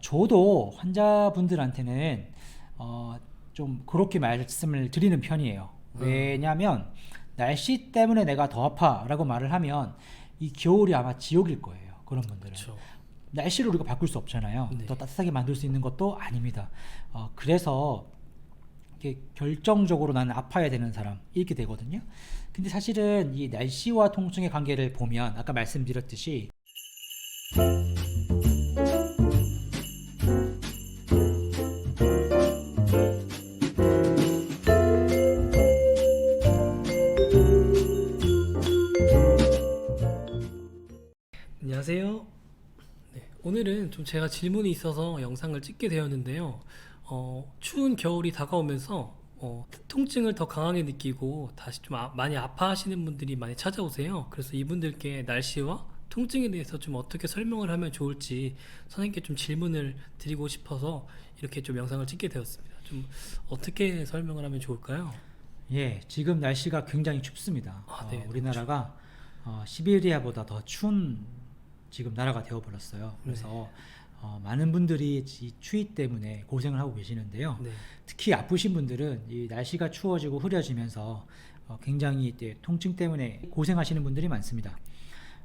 저도 환자분들한테는 좀 그렇게 말씀을 드리는 편이에요. 왜냐면 날씨 때문에 내가 더 아파라고 말을 하면 이 겨울이 아마 지옥일 거예요. 그런 분들은. 그렇죠. 날씨를 우리가 바꿀 수 없잖아요. 네. 더 따뜻하게 만들 수 있는 것도 아닙니다. 그래서 이게 결정적으로 나는 아파야 되는 사람 이렇게 되거든요. 근데 사실은 이 날씨와 통증의 관계를 보면 아까 말씀드렸듯이 안녕하세요. 네, 오늘은 좀 제가 질문이 있어서 영상을 찍게 되었는데요. 추운 겨울이 다가오면서 통증을 더 강하게 느끼고 다시 좀 많이 아파하시는 분들이 많이 찾아오세요. 그래서 이분들께 날씨와 통증에 대해서 좀 어떻게 설명을 하면 좋을지 선생님께 좀 질문을 드리고 싶어서 이렇게 좀 영상을 찍게 되었습니다. 좀 어떻게 설명을 하면 좋을까요? 지금 날씨가 굉장히 춥습니다. 네, 우리나라가 시베리아보다 더 추운 지금 나라가 되어버렸어요. 그래서 많은 분들이 이 추위 때문에 고생을 하고 계시는데요. 네. 특히 아프신 분들은 이 날씨가 추워지고 흐려지면서 굉장히 통증 때문에 고생하시는 분들이 많습니다.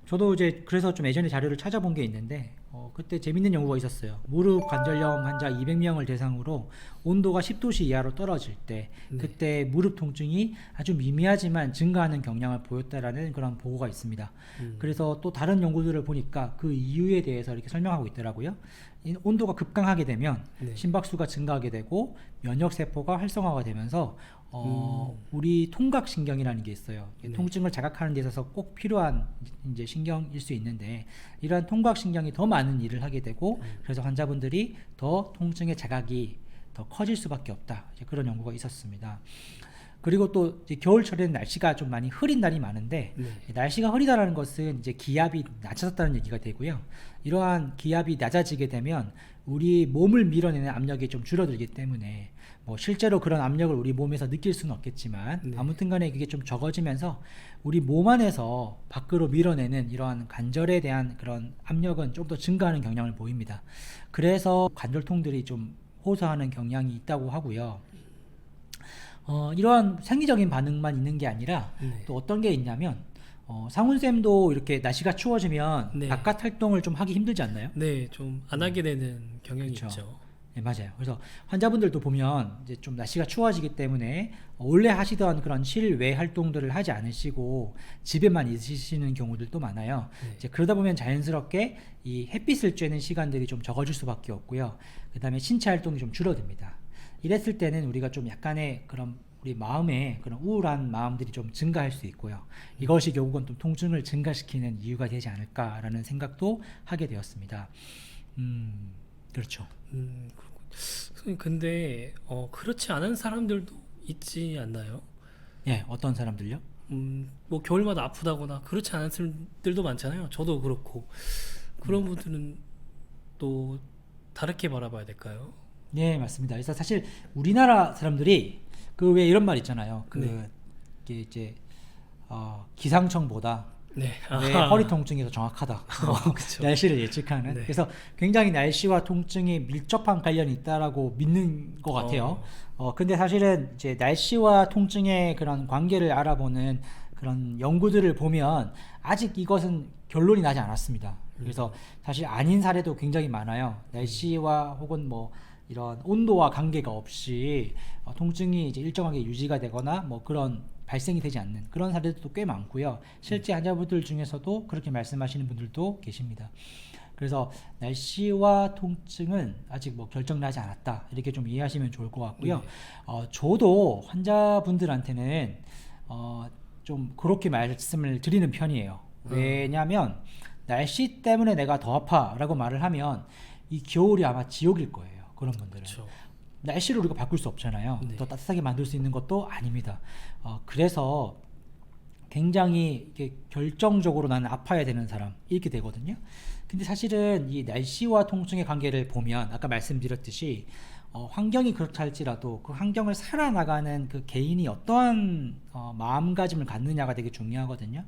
저도 이제 그래서 좀 예전에 자료를 찾아본 게 있는데 그때 재밌는 연구가 있었어요. 무릎 관절염 환자 200명을 대상으로 온도가 10도씨 이하로 떨어질 때 그때 무릎 통증이 아주 미미하지만 증가하는 경향을 보였다라는 그런 보고가 있습니다. 그래서 또 다른 연구들을 보니까 그 이유에 대해서 이렇게 설명하고 있더라고요. 이 온도가 급강하게 되면 심박수가 증가하게 되고 면역세포가 활성화가 되면서 우리 통각신경이라는 게 있어요. 통증을 자각하는 데 있어서 꼭 필요한 이제 신경일 수 있는데 이러한 통각신경이 더 많은 일을 하게 되고 그래서 환자분들이 더 통증의 자각이 더 커질 수밖에 없다. 이제 그런 연구가 있었습니다. 그리고 또 이제 겨울철에는 날씨가 좀 많이 흐린 날이 많은데 날씨가 흐리다라는 것은 이제 기압이 낮아졌다는 얘기가 되고요. 이러한 기압이 낮아지게 되면 우리 몸을 밀어내는 압력이 좀 줄어들기 때문에 뭐 실제로 그런 압력을 우리 몸에서 느낄 수는 없겠지만 아무튼 간에 그게 좀 적어지면서 우리 몸 안에서 밖으로 밀어내는 이러한 관절에 대한 그런 압력은 좀 더 증가하는 경향을 보입니다. 그래서 관절통들이 좀 호소하는 경향이 있다고 하고요. 이러한 생리적인 반응만 있는 게 아니라 또 어떤 게 있냐면 상훈쌤도 이렇게 날씨가 추워지면 바깥 활동을 좀 하기 힘들지 않나요? 네, 좀 안 하게 되는 경향이 그쵸. 있죠. 네, 맞아요. 그래서 환자분들도 보면 이제 좀 날씨가 추워지기 때문에 원래 하시던 그런 실외 활동들을 하지 않으시고 집에만 있으시는 경우들도 많아요. 이제 그러다 보면 자연스럽게 이 햇빛을 쬐는 시간들이 좀 적어질 수밖에 없고요. 그 다음에 신체 활동이 좀 줄어듭니다. 이랬을 때는 우리가 좀 약간의 그런 우리 마음에 그런 우울한 마음들이 좀 증가할 수 있고요. 이것이 결국은 좀 통증을 증가시키는 이유가 되지 않을까라는 생각도 하게 되었습니다. 그렇죠. 그렇군. 선생님, 근데 그렇지 않은 사람들도 있지 않나요? 어떤 사람들요? 뭐 겨울마다 아프다거나 그렇지 않은 사람들도 많잖아요. 저도 그렇고 그런 분들은 또 다르게 바라봐야 될까요? 네, 맞습니다. 그래서 사실 우리나라 사람들이 그 왜 이런 말 있잖아요. 이게 이제 기상청보다 네. 왜 허리 통증이 더 정확하다. 날씨를 예측하는. 그래서 굉장히 날씨와 통증이 밀접한 관련이 있다라고 믿는 것 같아요. 근데 사실은 이제 날씨와 통증의 그런 관계를 알아보는 그런 연구들을 보면 아직 이것은 결론이 나지 않았습니다. 그래서 사실 아닌 사례도 굉장히 많아요. 날씨와 혹은 뭐 이런 온도와 관계가 없이 통증이 이제 일정하게 유지가 되거나 뭐 그런 발생이 되지 않는 그런 사례들도 꽤 많고요. 실제 환자분들 중에서도 그렇게 말씀하시는 분들도 계십니다. 그래서 날씨와 통증은 아직 뭐 결정나지 않았다 이렇게 좀 이해하시면 좋을 것 같고요. 저도 환자분들한테는 좀 그렇게 말씀을 드리는 편이에요. 왜냐면 날씨 때문에 내가 더 아파라고 말을 하면 이 겨울이 아마 지옥일 거예요. 그런 분들은. 날씨를 우리가 바꿀 수 없잖아요. 더 따뜻하게 만들 수 있는 것도 아닙니다. 그래서 굉장히 이게 결정적으로 나는 아파야 되는 사람 이렇게 되거든요. 근데 사실은 이 날씨와 통증의 관계를 보면 아까 말씀드렸듯이 환경이 그렇다 할지라도 그 환경을 살아나가는 그 개인이 어떠한 마음가짐을 갖느냐가 되게 중요하거든요.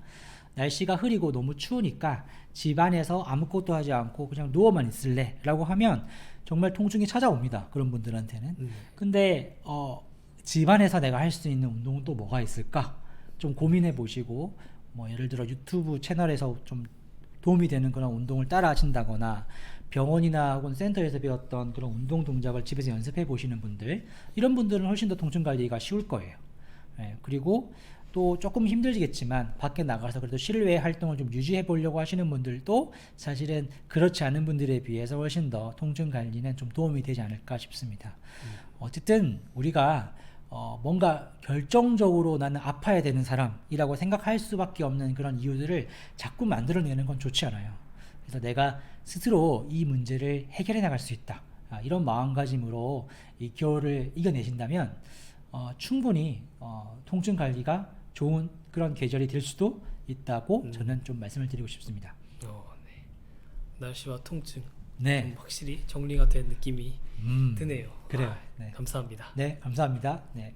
날씨가 흐리고 너무 추우니까 집 안에서 아무것도 하지 않고 그냥 누워만 있을래 라고 하면 정말 통증이 찾아옵니다. 그런 분들한테는. 근데 집 안에서 내가 할 수 있는 운동은 또 뭐가 있을까? 좀 고민해 보시고 뭐 예를 들어 유튜브 채널에서 좀 도움이 되는 그런 운동을 따라 하신다거나 병원이나 혹은 센터에서 배웠던 그런 운동 동작을 집에서 연습해 보시는 분들, 이런 분들은 훨씬 더 통증 관리가 쉬울 거예요. 예, 그리고 또 조금 힘들겠지만 밖에 나가서 그래도 실외 활동을 좀 유지해 보려고 하시는 분들도 사실은 그렇지 않은 분들에 비해서 훨씬 더 통증 관리는 좀 도움이 되지 않을까 싶습니다. 어쨌든 우리가 뭔가 결정적으로 나는 아파야 되는 사람이라고 생각할 수밖에 없는 그런 이유들을 자꾸 만들어내는 건 좋지 않아요. 그래서 내가 스스로 이 문제를 해결해 나갈 수 있다. 이런 마음가짐으로 이 겨울을 이겨내신다면 충분히 통증 관리가 좋은 그런 계절이 될 수도 있다고 저는 좀 말씀을 드리고 싶습니다. 네. 날씨와 통증 네. 확실히 정리가 된 느낌이 드네요. 그래요. 네. 감사합니다. 네, 감사합니다. 네.